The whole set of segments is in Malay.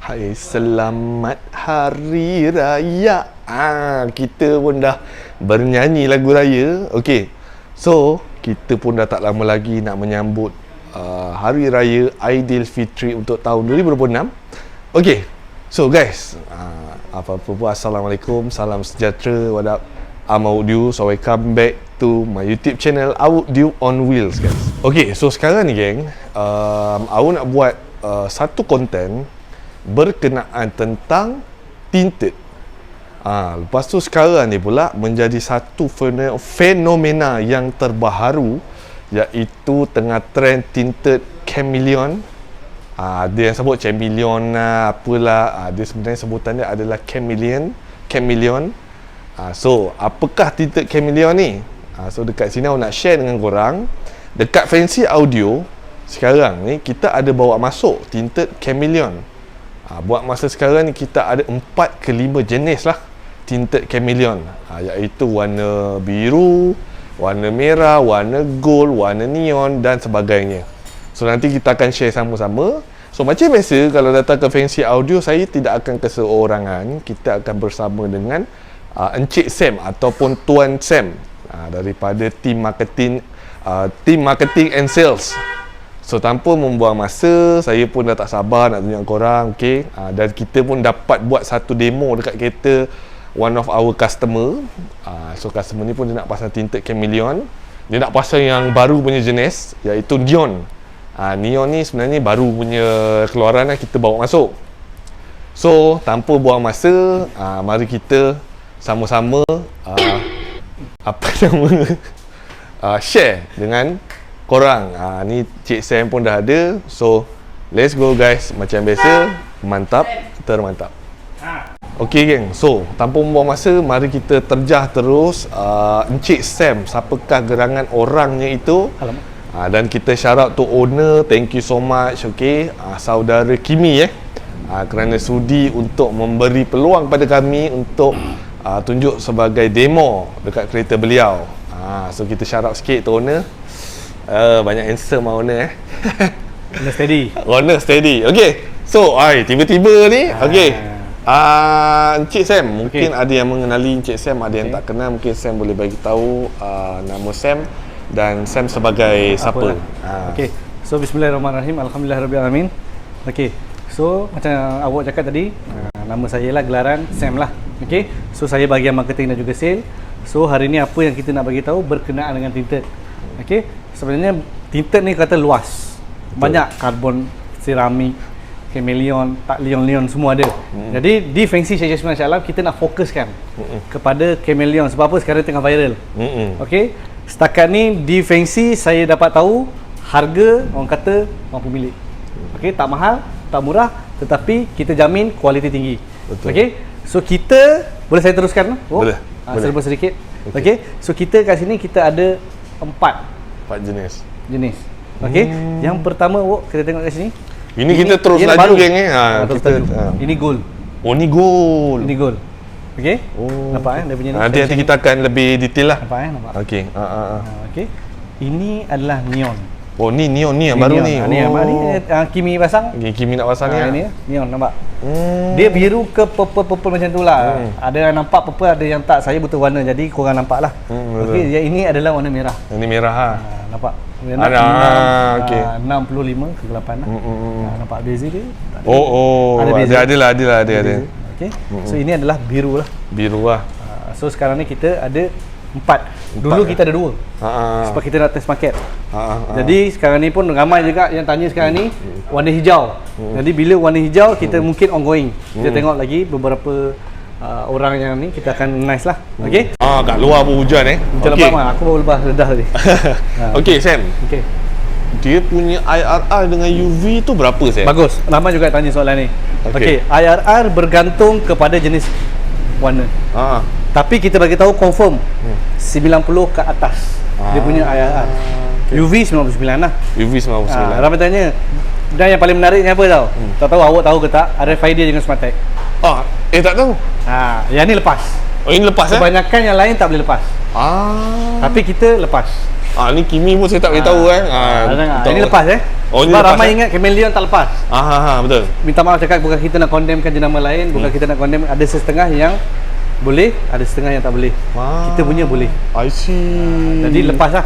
Hai, selamat hari raya. Kita pun dah bernyanyi lagu raya. Okey. So, kita pun dah tak lama lagi nak menyambut hari raya Aidilfitri untuk tahun 2026. Okey. So guys, apa-apa pun assalamualaikum, salam sejahtera, what up? I'm Audio, so welcome back to my YouTube channel Audio on Wheels guys. Okay, so sekarang ni geng, aku nak buat satu konten berkenaan tentang tinted. Lepas tu sekarang ni pula menjadi satu fenomena yang terbaru, iaitu tengah trend tinted chameleon. Ada yang sebut chameleon lah, apalah. Dia sebenarnya sebutannya adalah chameleon. So, apakah tinted chameleon ni? So, dekat sini aku nak share dengan korang. Dekat Fancy Audio, sekarang ni kita ada bawa masuk tinted chameleon. Buat masa sekarang ni kita ada 4 ke 5 jenis lah tinted chameleon, iaitu warna biru, warna merah, warna gold, warna neon dan sebagainya. So nanti kita akan share sama-sama. So macam biasa, kalau datang ke Fancy Audio, saya tidak akan keseorangan. Kita akan bersama dengan Encik Sam ataupun Tuan Sam daripada team marketing and sales. So tanpa membuang masa, saya pun dah tak sabar nak tunjuk korang, okey. Dan kita pun dapat buat satu demo dekat kereta one of our customer. So customer ni pun dia nak pasang tinted chameleon. Dia nak pasang yang baru punya jenis, iaitu neon. Neon ni sebenarnya baru punya keluaran lah, kita bawa masuk. So tanpa buang masa, mari kita sama-sama share dengan korang. Ni Cik Sam pun dah ada. So let's go guys. Macam biasa, mantap termantap. Okey geng, so tanpa membuang masa, mari kita terjah terus Encik Sam, siapakah gerangan orangnya itu. Dan kita shout out to owner, thank you so much. Okey, saudara Kimi kerana sudi untuk memberi peluang pada kami untuk tunjuk sebagai demo dekat kereta beliau. So kita shout out sikit to owner. Banyak handsome owner Owner steady. Okay, so tiba-tiba ni Encik Sam, mungkin ada yang mengenali Encik Sam, ada yang tak kenal. Mungkin Sam boleh bagi tahu nama Sam dan Sam sebagai siapa. Okay, so bismillahirrahmanirrahim, alhamdulillahirabbil. Okay, so macam awak cakap tadi, nama saya lah, gelaran Sam lah. Okay, so saya bahagian marketing dan juga sale. So hari ni apa yang kita nak bagi tahu berkenaan dengan tinted. Okay, sebenarnya tinted ni kata luas. Banyak karbon, seramik, chameleon, tak leon semua ada. Jadi di Fancy Syekh Syah kita nak fokuskan kepada chameleon. Sebab apa? Sekarang tengah viral. Okay, setakat ni di Fancy saya dapat tahu harga orang kata mampu milik. Okay, tak mahal, tak murah, tetapi kita jamin kualiti tinggi. Okay, so kita boleh saya teruskan? Boleh. Serba sedikit. Okay, so kita kat sini kita ada 4 jenis. Okay, yang pertama kita tengok kat sini. Ini kita terus laju geng ni. Ini gold. Oh, ni gold. Ini gold. Okey. Nampak dia punya ni. Nanti kita akan lebih detail lah. Nampak. Okey. Okey. Ini adalah neon. Oh, ni neon ni yang baru ni. Ni yang baru ni Kimi pasang. Kimi nak pasang ni. Ini neon, nampak. Dia biru ke purple macam tu lah. Ada yang nampak purple, ada yang tak. Saya butuh warna, jadi korang nampak lah. Okey, yang ini adalah warna merah. Ini merah ha. Nampak. Okey. 65 ke 8 lah. Nampak beza dia? Ada. Okey. So ini adalah biru lah. So sekarang ni kita ada 4. Dulu kita ada 2. Sebab kita nak test market. Jadi sekarang ni pun ramai juga yang tanya sekarang ni warna hijau. Jadi bila warna hijau kita mungkin ongoing. Kita tengok lagi beberapa orang yang ni kita akan nice lah. Okey. Kat luar pun hujan Hujan lebat mah. Aku baru lepas redah tadi. Okey Sam. Okey. Dia punya IRR dengan UV tu berapa Sam? Bagus. Ramai juga tanya soalan ni. Okey. IRR bergantung kepada jenis warna. Tapi kita bagi tahu confirm 90 ke atas. Dia punya IRR. UV 99 lah. UV 99. Ramai tanya. Dan yang paling menariknya apa tau? Tak tahu awak tahu ke tak? RFID dengan Smartech. Tak tahu. Yang ni lepas. Oh, ini lepas Kebanyakan yang lain tak boleh lepas. Tapi kita lepas. Ni Kimi pun saya tak beritahu Ini lepas Oh, ini sebab lepas, ramai ingat Chameleon tak lepas. Betul. Minta maaf cakap, bukan kita nak condemnkan jenama lain, bukan kita nak condemn, ada setengah yang boleh, ada setengah yang tak boleh. Kita punya boleh. I see. Jadi lepas lah.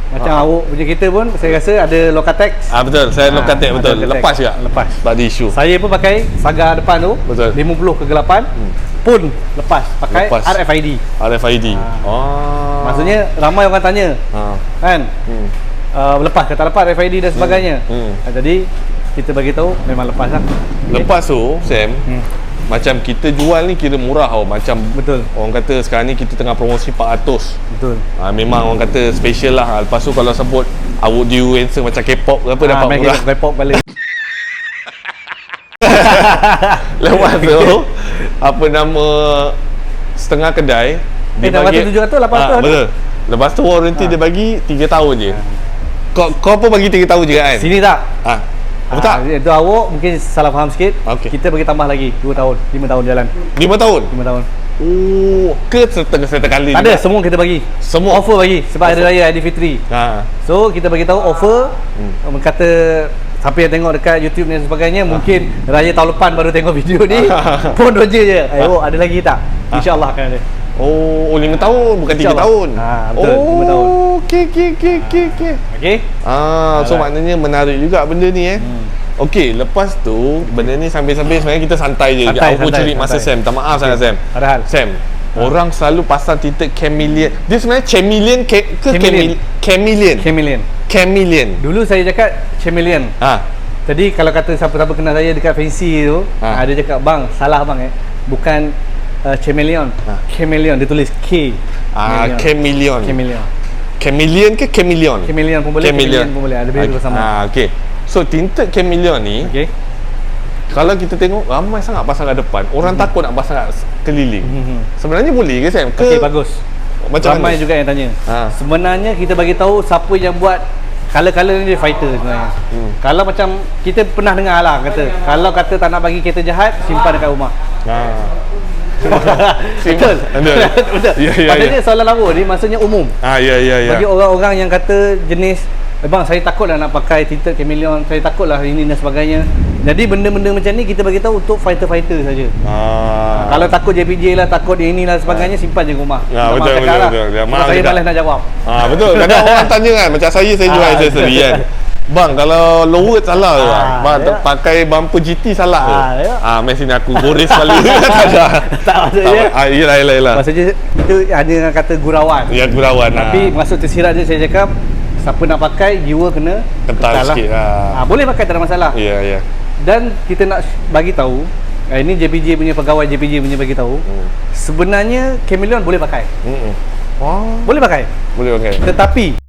Macam awak punya kita pun saya rasa ada Locatex. Betul, saya Locatex betul. Locatex. Lepas juga. Lepas. Sebab dia isu. Saya pun pakai Saga depan tu. Betul. 50 ke 8 pun lepas pakai Lepas. RFID. RFID. Maksudnya ramai orang tanya. Kan? Lepas ke tak lepas RFID dan sebagainya. Jadi kita bagi tahu memang lepas lah. Lepas tu, Sam, macam kita jual ni kira murah tau. Macam Betul. orang kata sekarang ni kita tengah promosi 400. Betul. Memang orang kata special lah. Lepas tu kalau sebut audio answer macam K-pop ke apa dapat murah. K-pop balik. Lepas tu apa nama setengah kedai dia bagi 700 800 betul. Lepas tu warranty dia bagi 3 tahun je. Kau pun bagi 3 tahun je kan? Sini tak? Apa tak? Itu awak mungkin salah faham sikit. Okey. Kita bagi tambah lagi 2 tahun, 5 tahun jalan. 5 tahun? 5 tahun. Ke setengah kali? Tak ada, semua kita bagi. Semua Offer bagi sebab hari raya Aidilfitri. So kita bagi tahu offer. Kata siapa yang tengok dekat YouTube ni dan sebagainya, mungkin raya tahun depan baru tengok video ni. Pun roja je. Ayo, ada lagi tak? InsyaAllah akan ada. 5 tahun bukan 3 tahun. Betul, 5 tahun. Okey. Okey? So maknanya menarik juga benda ni Okey, lepas tu benda ni sambil-sambil sebenarnya kita santai je. Aku cari masa Sam. Tak maaf sangat Sam. Ada hal. Sam, orang selalu pasang tinted chameleon. Dia sebenarnya chameleon ke chameleon? Chameleon. Dulu saya cakap chameleon. Jadi kalau kata siapa-siapa kenal saya dekat fancy tu, dia cakap, "Bang, salah bang bukan chameleon. Chameleon dia tulis K." Chameleon. Chameleon. Chameleon ke chameleon? Chameleon pun boleh, chameleon pun boleh. Ada beza sama. Okey. So tinted chameleon ni, kalau kita tengok ramai sangat pasang kat depan. Orang takut nak pasang kat keliling. Sebenarnya boleh ke Sam? Okey, bagus. Macam ramai mana? Juga yang tanya. Sebenarnya kita bagi tahu siapa yang buat color-color ni, dia fighter sebenarnya. Kalau macam kita pernah dengar lah kata, kalau kata tak nak bagi kereta jahat, simpan dekat rumah. Betul. Betul. Maksudnya soalan awak ni maksudnya umum. Ya. Bagi orang-orang yang kata jenis, bang saya takut lah nak pakai tinted chameleon, saya takut lah ini dan sebagainya. Jadi benda-benda macam ni kita bagi tahu untuk fighter-fighter saja. Kalau takut JPJ lah, takut ini lah sebagainya, simpan je rumah. Betul. Saya malas nak jawab. Betul. Kadang orang tanya kan, macam saya jual aksesori kan. Bang, kalau lower salah ke bang? Bang, pakai bumper GT salah ke? Mesin aku boris balik. Tak ada. Tak maksudnya. Yelah. Maksudnya itu hanya kata gurauan. Ya, gurauan. Tapi maksud tersirat je saya cakap, siapa nak pakai, jiwa kena kental sikit lah. Boleh pakai, tak ada masalah. Ya. Dan kita nak bagi tahu, ini JPJ punya pegawai JPJ punya bagi tahu, sebenarnya chameleon boleh pakai. Boleh pakai. Boleh pakai. Tetapi